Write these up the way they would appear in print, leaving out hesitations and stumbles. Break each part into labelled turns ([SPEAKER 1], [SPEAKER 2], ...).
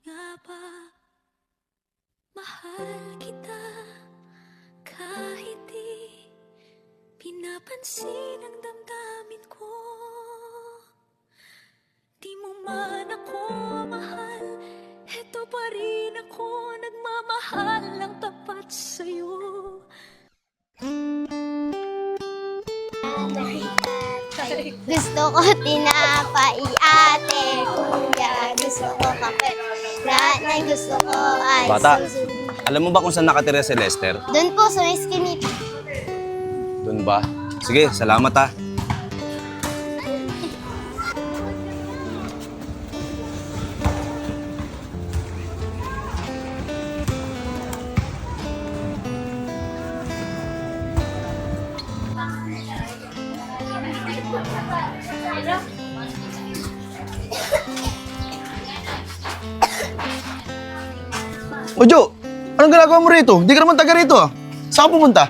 [SPEAKER 1] nga ba mahal kita kahit di pinapansin ang damdamin ko? Di mo man ako mahal, eto pa rin ako nagmamahal ng tapat sa'yo.
[SPEAKER 2] Gusto ko tinapay, ate, kuya. Gusto ko kape. Lahat ng gusto ko ay
[SPEAKER 3] Bata,
[SPEAKER 2] susunod.
[SPEAKER 3] alam mo ba kung saan nakatira si Lester?
[SPEAKER 2] Doon po sa may skinny.
[SPEAKER 3] Doon ba? Sige, salamat ha.
[SPEAKER 4] Ojo, anong ginagawa mo rito? Hindi ka naman taga rito ah. Saan ka pupunta?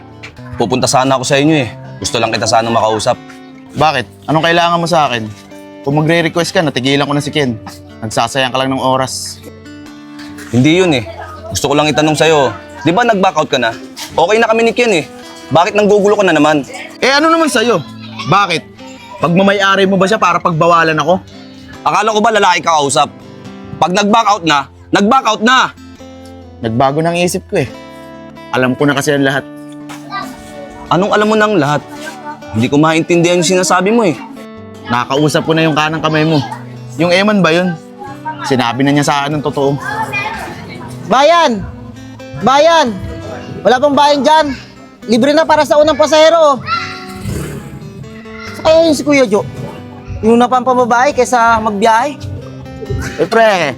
[SPEAKER 3] Pupunta sana ako sa inyo eh. Gusto lang kita sana makausap.
[SPEAKER 4] Bakit? Anong kailangan mo sa akin? Kung magre-request ka, natigilan ko na si Ken. Nagsasayang ka lang ng oras.
[SPEAKER 3] Hindi yun eh. Gusto ko lang itanong sa'yo. Di ba nag-backout ka na? Okay na kami ni Ken eh. Bakit nanggugulo ka na naman?
[SPEAKER 4] Eh ano naman sa'yo? Bakit? Pagmamayari mo ba siya para pagbawalan ako?
[SPEAKER 3] Akala ko ba lalaki ka kausap? Pag nag-backout na, nag-backout na!
[SPEAKER 4] Nagbago ng isip ko eh. Alam ko na kasi ang lahat.
[SPEAKER 3] Anong alam mo ng lahat? Hindi ko maintindihan yung sinasabi mo eh.
[SPEAKER 4] Nakakausap ko na yung kanang kamay mo. Yung Eman ba yun? Sinabi na niya sa akin ng totoo.
[SPEAKER 5] Bayan! Bayan! Wala pang bayan dyan. Libre na para sa unang pasahero. Kaya yun si Kuya Jo. Yung napampababae kaysa magbiyahe.
[SPEAKER 4] Eh pre,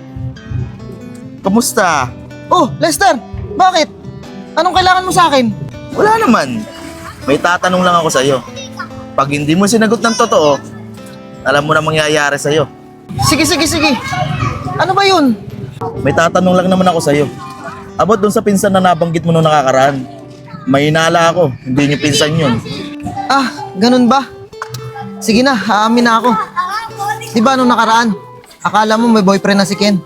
[SPEAKER 4] kamusta?
[SPEAKER 5] Oh, Lester! Bakit? Anong kailangan mo sa akin?
[SPEAKER 4] Wala naman. May tatanong lang ako sa'yo. Pag hindi mo sinagot ng totoo, alam mo na mangyayari sa'yo.
[SPEAKER 5] Sige, sige, sige. Ano ba yun?
[SPEAKER 4] May tatanong lang naman ako sa'yo. About dun sa pinsan na nabanggit mo nung nakakaraan. May hinala ako, hindi niyo pinsan yun.
[SPEAKER 5] Ah, ganun ba? Sige na, aamin na ako. Di ba nung nakaraan, akala mo may boyfriend na si Ken?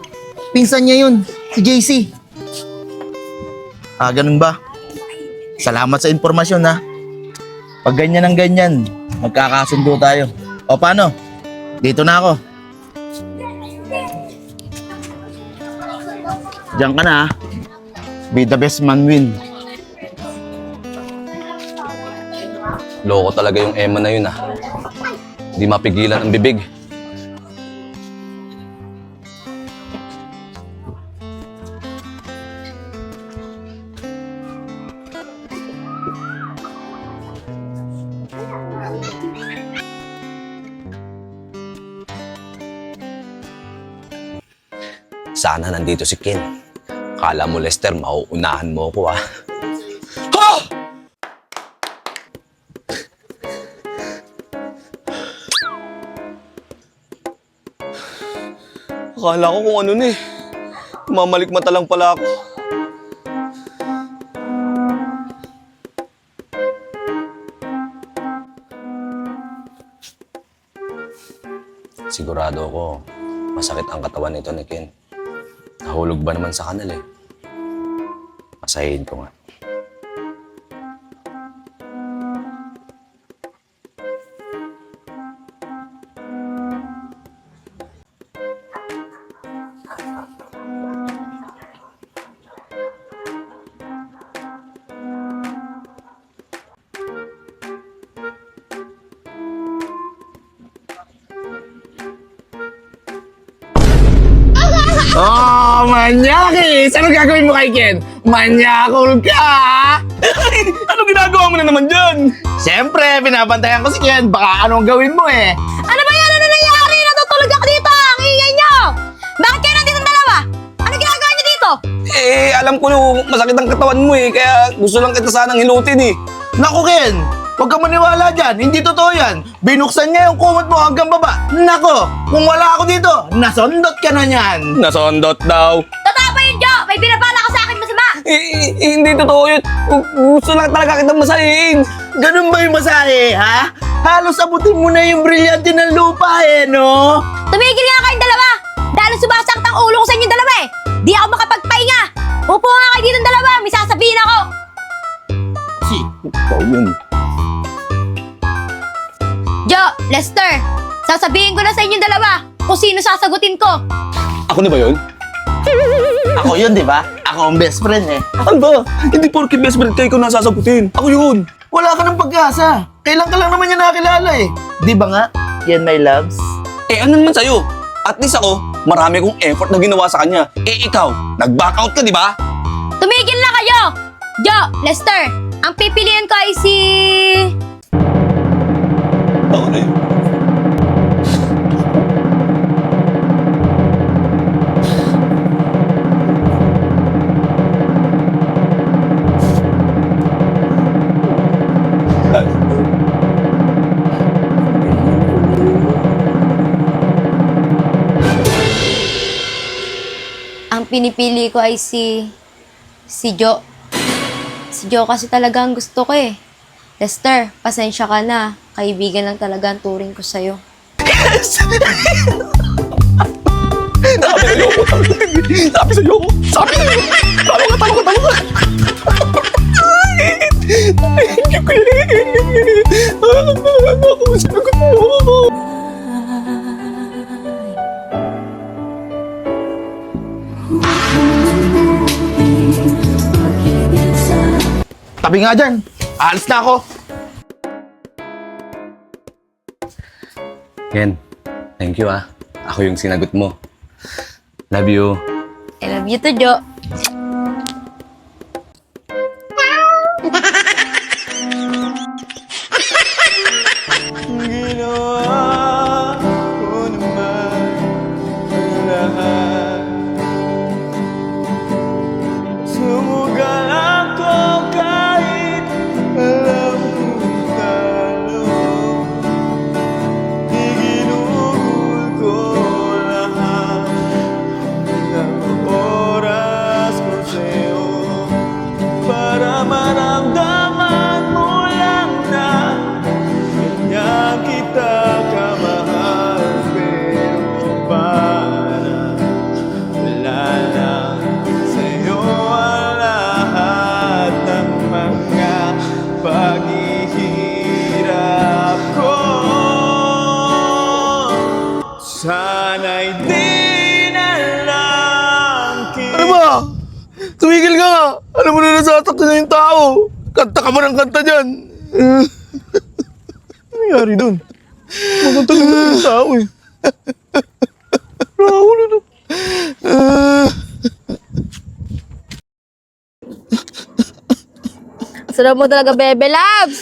[SPEAKER 5] Pinsan niya yun, si JC.
[SPEAKER 4] Ah, ganun ba? Salamat sa impormasyon ha. Pag ganyan ang ganyan, magkakasundo tayo. O paano? Dito na ako. Diyan ka na ha. Be the best man win.
[SPEAKER 3] Loko talaga yung Emma na yun ah. Hindi mapigilan ang bibig. Sana nandito si Ken. Kala mo, Lester, mauunahan mo ako ah. Ha! Akala ko kung ano na eh. Mamalikmata lang pala ako. Sigurado ako, masakit ang katawan nito ni Ken. Nahulog ba naman sa kanal eh? Masahin ko nga.
[SPEAKER 4] Oh, manyakis! Ano gagawin mo kay Ken? Manyakol ka!
[SPEAKER 3] Ano ginagawa mo na naman dyan?
[SPEAKER 4] Siyempre, binabantayan ko si Ken. Baka anong gawin mo eh.
[SPEAKER 2] Ano ba yan? Ano nangyari? Natutulog ako dito. Ang ingay nyo. Bakit kayo nandito ng dalawa? Ano ginagawa nyo dito?
[SPEAKER 3] Eh, alam ko masakit ang katawan mo eh. Kaya gusto lang kita sanang hilutin eh.
[SPEAKER 4] Naku Ken, huwag ka maniwala dyan. Hindi totoo yan. Binuksan niya yung kumot mo hanggang baba. Nako, kung wala ako dito, nasondot ka na niyan.
[SPEAKER 3] Nasondot daw.
[SPEAKER 2] Totoo ba yun, Jo? May binabala ka sa akin masama.
[SPEAKER 3] Hindi totoo yun. Gusto lang talaga kitang masahin.
[SPEAKER 4] Ganun ba yung masahe, ha? Halos abutin mo na yung brilyante ng lupa eh, no?
[SPEAKER 2] Tumigil nga kayong dalawa. Dahil sumasakit ang ulo ko sa inyong dalawa eh.
[SPEAKER 6] Di ako makapagpahinga! Upo nga kayo dito ng dalawa, may sasabihin ako!
[SPEAKER 3] Ikaw yun.
[SPEAKER 6] Jo, Lester, sasabihin ko na sa inyong dalawa kung sino sasagutin ko.
[SPEAKER 3] Ako na ba yun?
[SPEAKER 4] Ako yun, di ba? Ako ang best friend eh.
[SPEAKER 3] Ano ba? Hindi porke best friend kayo na sasagutin. Ako yun.
[SPEAKER 4] Wala ka ng pag-asa. Kailan ka lang naman niya nakakilala eh. Di ba nga? Yan, my loves.
[SPEAKER 3] Eh ano naman sa'yo? At least ako, marami kong effort na ginawa sa kanya. Eh ikaw, nag-back out ka, di ba?
[SPEAKER 6] Tumigil na kayo! Jo, Lester, ang pipiliin ko ay si...
[SPEAKER 3] Ako na yun.
[SPEAKER 6] Ang pinipili ko ay si Jo. Si Jo kasi talaga ang gusto ko eh. Lester, pasensya ka na. Kaibigan lang talaga ang turing ko sa'yo.
[SPEAKER 3] Sabi sa'yo ko. Sabi sa'yo. Talo ka. Thank you, Ako, sinagot mo.
[SPEAKER 4] Tabi nga dyan. Aalis na ako.
[SPEAKER 3] Ken, thank you ah. Ako yung sinagot mo. Love you.
[SPEAKER 6] I love you too, Jo.
[SPEAKER 3] Ginawa ko naman ang lahat. Sumugal ako kahit alam kong talo. Iginugol ko lahat ng oras ko sa'yo para maramdaman mo lang na kanya kita kamahal, pero para wala lang sa'yo ang lahat ng mga paghihirap ko. Sana'y di na lang
[SPEAKER 4] Ano ba? Tumigil ka nga. Alam mo na nasasaktan na yung tao. Kanta ka ba ng kanta dyan?
[SPEAKER 3] Ano nangyari doon? Maganda lang yung tao eh. Raul, ano?
[SPEAKER 6] Sarap mo talaga, Bebe Loves!